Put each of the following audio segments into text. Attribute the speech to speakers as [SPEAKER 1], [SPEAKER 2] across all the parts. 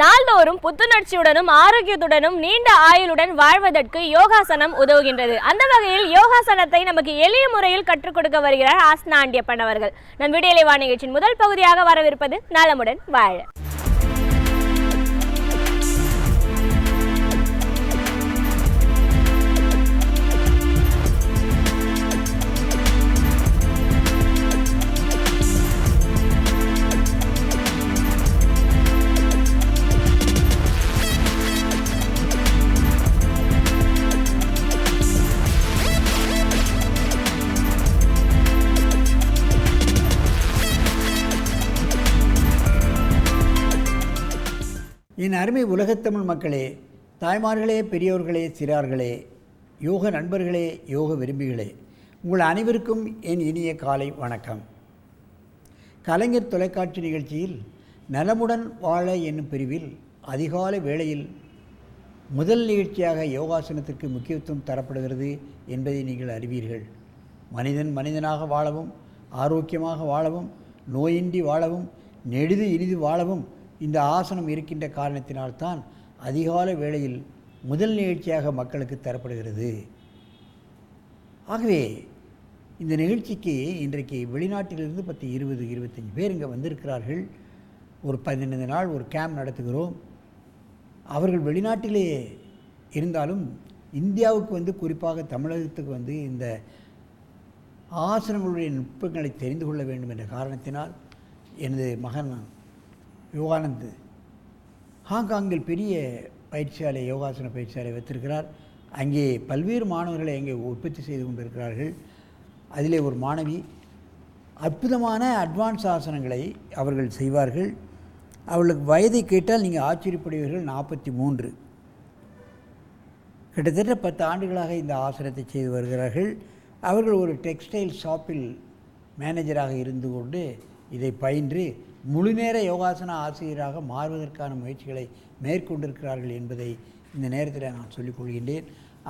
[SPEAKER 1] நாள்தோறும் புத்துணர்ச்சியுடனும் ஆரோக்கியத்துடனும் நீண்ட ஆயுளுடன் வாழ்வதற்கு யோகாசனம் உதவுகின்றது. அந்த வகையில் யோகாசனத்தை நமக்கு எளிய முறையில் கற்றுக் கொடுக்க வருகிறார் ஆஸ்னா ஆண்டியப்பன் அவர்கள். நம் விடியலை வா நிகழ்ச்சியின் முதல் பகுதியாக வரவிருப்பது நலமுடன் வாழ.
[SPEAKER 2] என் அருமை உலகத்தமிழ் மக்களே, தாய்மார்களே, பெரியோர்களே, சிறார்களே, யோக நண்பர்களே, யோக விரும்பிகளே, உங்கள் அனைவருக்கும் என் இனிய காலை வணக்கம். கலைஞர் தொலைக்காட்சி நிகழ்ச்சியில் நலமுடன் வாழ என்னும் பிரிவில் அதிகாலை வேளையில் முதல் நிகழ்ச்சியாக யோகாசனத்திற்கு முக்கியத்துவம் தரப்படுகிறது என்பதை நீங்கள் அறிவீர்கள். மனிதன் மனிதனாக வாழவும், ஆரோக்கியமாக வாழவும், நோயின்றி வாழவும், நெடிது இனிது வாழவும் இந்த ஆசனம் இருக்கின்ற காரணத்தினால்தான் அதிகாலை வேளையில் முதல் நிகழ்ச்சியாக மக்களுக்கு தரப்படுகிறது. ஆகவே இந்த நிகழ்ச்சிக்கு இன்றைக்கு வெளிநாட்டிலிருந்து 10, 20, 25 பேர் இங்கே வந்திருக்கிறார்கள். ஒரு 15 நாள் ஒரு கேம்ப் நடத்துகிறோம். அவர்கள் வெளிநாட்டிலே இருந்தாலும் இந்தியாவுக்கு குறிப்பாக தமிழகத்துக்கு இந்த ஆசனங்களுடைய நுட்பங்களை தெரிந்து கொள்ள வேண்டும் என்ற காரணத்தினால் எனது மகன் யோகானந்த் ஹாங்காங்கில் பெரிய பயிற்சியாலை, யோகாசன பயிற்சியாலை வைத்திருக்கிறார். அங்கே பல்வேறு மாணவர்களை அங்கே உற்பத்தி செய்து கொண்டிருக்கிறார்கள். அதிலே ஒரு மாணவி அற்புதமான அட்வான்ஸ் ஆசனங்களை அவர்கள் செய்வார்கள். அவர்களுக்கு வயதை கேட்டால் நீங்கள் ஆச்சரியப்படுவீர்கள். 43, கிட்டத்தட்ட 10 ஆண்டுகளாக இந்த ஆசனத்தை செய்து வருகிறார்கள். அவர்கள் ஒரு டெக்ஸ்டைல் ஷாப்பில் மேனேஜராக இருந்து கொண்டு இதை பயின்று முழுநேர யோகாசன ஆசிரியராக மாறுவதற்கான முயற்சிகளை மேற்கொண்டிருக்கிறார்கள் என்பதை இந்த நேரத்தில் நான் சொல்லிக் கொள்கின்றேன்.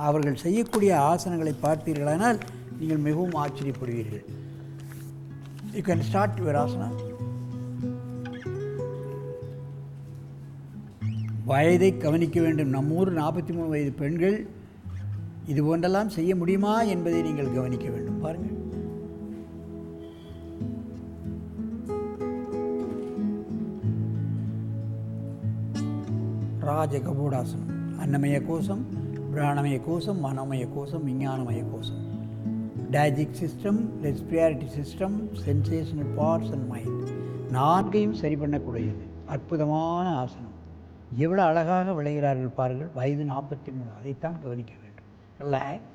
[SPEAKER 2] அவர்கள் செய்யக்கூடிய ஆசனங்களை பார்த்தீர்களானால் நீங்கள் மிகவும் ஆச்சரியப்படுவீர்கள். You can start your asana. வயதை கவனிக்க வேண்டும். நம்மூர் 43 வயது பெண்கள் இது போன்றெல்லாம் செய்ய முடியுமா என்பதை நீங்கள் கவனிக்க வேண்டும். பாருங்கள். ராஜகபோடாசனம். அன்னமய கோஷம், பிராணமய கோஷம், மனோமய கோஷம், விஞ்ஞானமய கோஷம். டைஜிக் system, respiratory system, sensational parts and mind, 4ஐயும் சரி பண்ணக்கூடியது அற்புதமான ஆசனம். எவ்வளோ அழகாக விளைகிறார்கள் பாருங்கள். வயது 43. அதைத்தான் கவனிக்க வேண்டும். ரிலாக்ஸ்.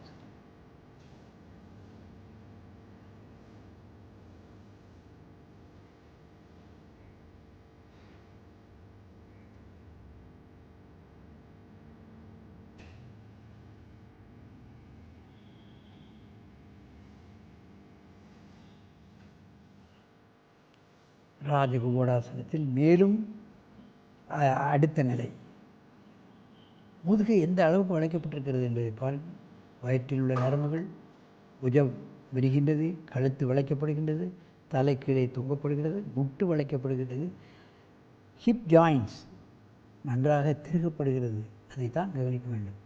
[SPEAKER 2] ராஜகோடாசனத்தில் மேலும் அடுத்த நிலை முதுகு எந்த அளவுக்கு வளைக்கப்பட்டிருக்கிறது என்பதை பாருங்கள். வயிற்றில் உள்ள நரம்புகள், புஜம் விரிகின்றது, கழுத்து வளைக்கப்படுகின்றது, தலை கீழே தொங்கப்படுகிறது, முட்டு வளைக்கப்படுகிறது, ஹிப் ஜாயின்ட்ஸ் நன்றாக திருகப்படுகிறது. அதைத்தான் கவனிக்க வேண்டும்.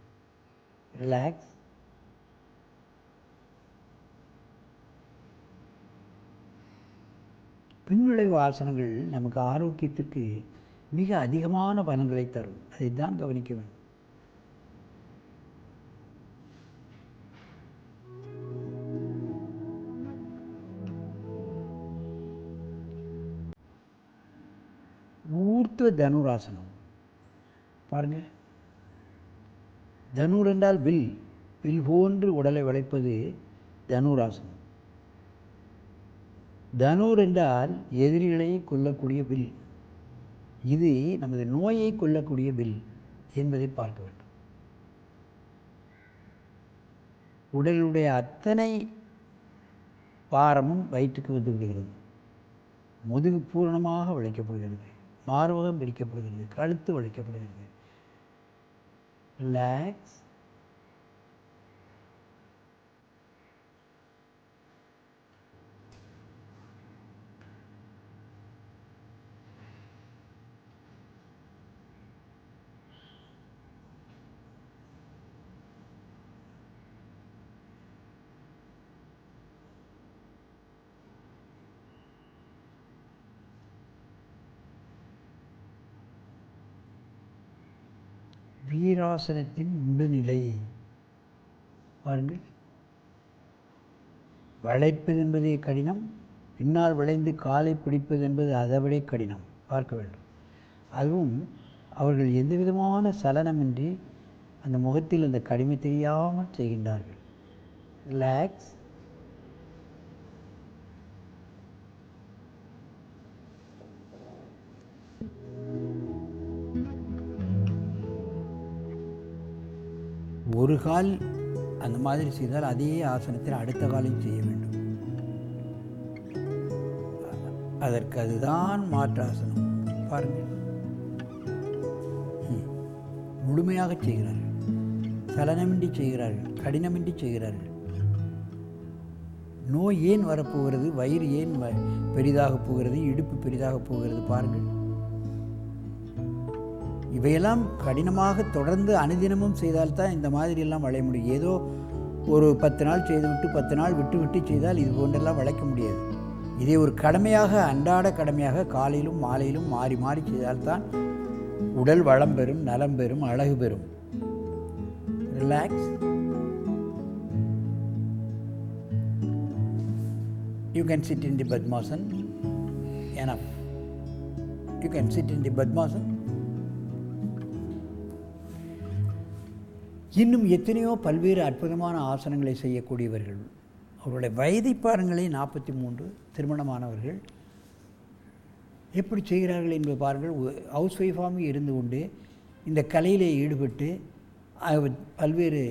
[SPEAKER 2] ரிலாக்ஸ். பின்விளைவு ஆசனங்கள் நமக்கு ஆரோக்கியத்திற்கு மிக அதிகமான பலன்களை தரும். அதைத்தான் கவனிக்க வேண்டும். ஊர்த்துவ தனுராசனம் பாருங்கள். தனுர் என்றால் வில், வில் போன்று உடலை வளைப்பது தனுராசனம். தனுர் என்றால் எதிரிகளை கொல்லக்கூடிய வில். இது நமது நோயை கொல்லக்கூடிய வில் என்பதை பார்க்க வேண்டும். உடலுடைய அத்தனை பாரமும் வயிற்றுக்கு வந்து விடுகிறது. முதுகு பூரணமாக வளைக்கப்படுகிறது, மார்பகம் விரிக்கப்படுகிறது, கழுத்து வளைக்கப்படுகிறது. ரிலாக்ஸ். வீராசனத்தின் முழுநிலை பாருங்கள். வளைப்பது என்பதே கடினம், பின்னால் வளைந்து காலை பிடிப்பது என்பது அதைவிட கடினம். பார்க்க வேண்டும். அதுவும் அவர்கள் எந்த விதமான சலனமின்றி அந்த முகத்தில் அந்த கடிமை தெரியாமல் செய்கின்றார்கள். ரிலாக்ஸ். ஒரு கால் அந்த மாதிரி செய்தால் அதே ஆசனத்தில் அடுத்த காலையும் செய்ய வேண்டும். அதற்கு அதுதான் மாற்றாசனம். பாருங்கள், முழுமையாக செய்கிறார்கள், சலனமின்றி செய்கிறார்கள், கடினமின்றி செய்கிறார்கள். நோய் ஏன் வரப்போகிறது, வயிறு ஏன் பெரிதாக போகிறது, இடுப்பு பெரிதாக போகிறது பாருங்கள். இவையெல்லாம் கடினமாக தொடர்ந்து அனுதினமும் செய்தால்தான் இந்த மாதிரியெல்லாம் வளைய முடியும். ஏதோ ஒரு 10 நாள் செய்துவிட்டு 10 நாள் விட்டு விட்டு செய்தால் இது போன்றெல்லாம் வளைக்க முடியாது. இதை ஒரு கடமையாக, அன்றாட கடமையாக காலையிலும் மாலையிலும் மாறி மாறி செய்தால்தான் உடல் வளம் பெறும், நலம் பெறும், அழகு பெறும். Relax. You can sit in the Padmasana. Enough. You can sit in the Padmasana. இன்னும் எத்தனையோ பல்வேறு அற்புதமான ஆசனங்களை செய்யக்கூடியவர்கள். அவருடைய வயதை பாருங்களே, 43, திருமணமானவர்கள். எப்படி செய்கிறார்கள் என்பது பாருங்கள். ஹவுஸ் ஒய்ஃபாக இருந்து கொண்டு இந்த கலையிலே ஈடுபட்டு பல்வேறு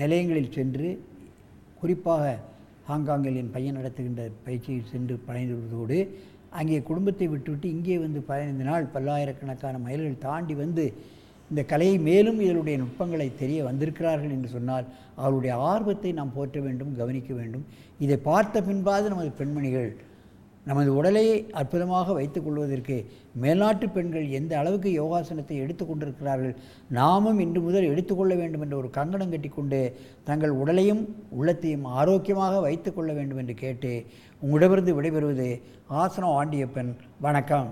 [SPEAKER 2] நிலையங்களில் சென்று, குறிப்பாக ஹாங்காங்கில் என் பையன் நடத்துகின்ற பயிற்சியில் சென்று பயணித்ததோடு அங்கே குடும்பத்தை விட்டுவிட்டு இங்கே வந்து 15 நாள் பல்லாயிரக்கணக்கான மைல்கள் தாண்டி வந்து இந்த கலையை மேலும் இதனுடைய நுட்பங்களை தெரிய வந்திருக்கிறார்கள் என்று சொன்னால் அவருடைய ஆர்வத்தை நாம் போற்ற வேண்டும், கவனிக்க வேண்டும். இதை பார்த்த பின்பாது நமது பெண்மணிகள் நமது உடலை அற்புதமாக வைத்துக் கொள்வதற்கு மேல்நாட்டு பெண்கள் எந்த அளவுக்கு யோகாசனத்தை எடுத்துக்கொண்டிருக்கிறார்கள், நாமும் இன்று முதல் எடுத்துக்கொள்ள வேண்டும் என்ற ஒரு கங்கணம் கட்டிக்கொண்டு தங்கள் உடலையும் உள்ளத்தையும் ஆரோக்கியமாக வைத்துக் கொள்ள வேண்டும் என்று கேட்டு உங்களிடமிருந்து விடைபெறுவது ஆசனம் ஆண்டியப்பன். வணக்கம்.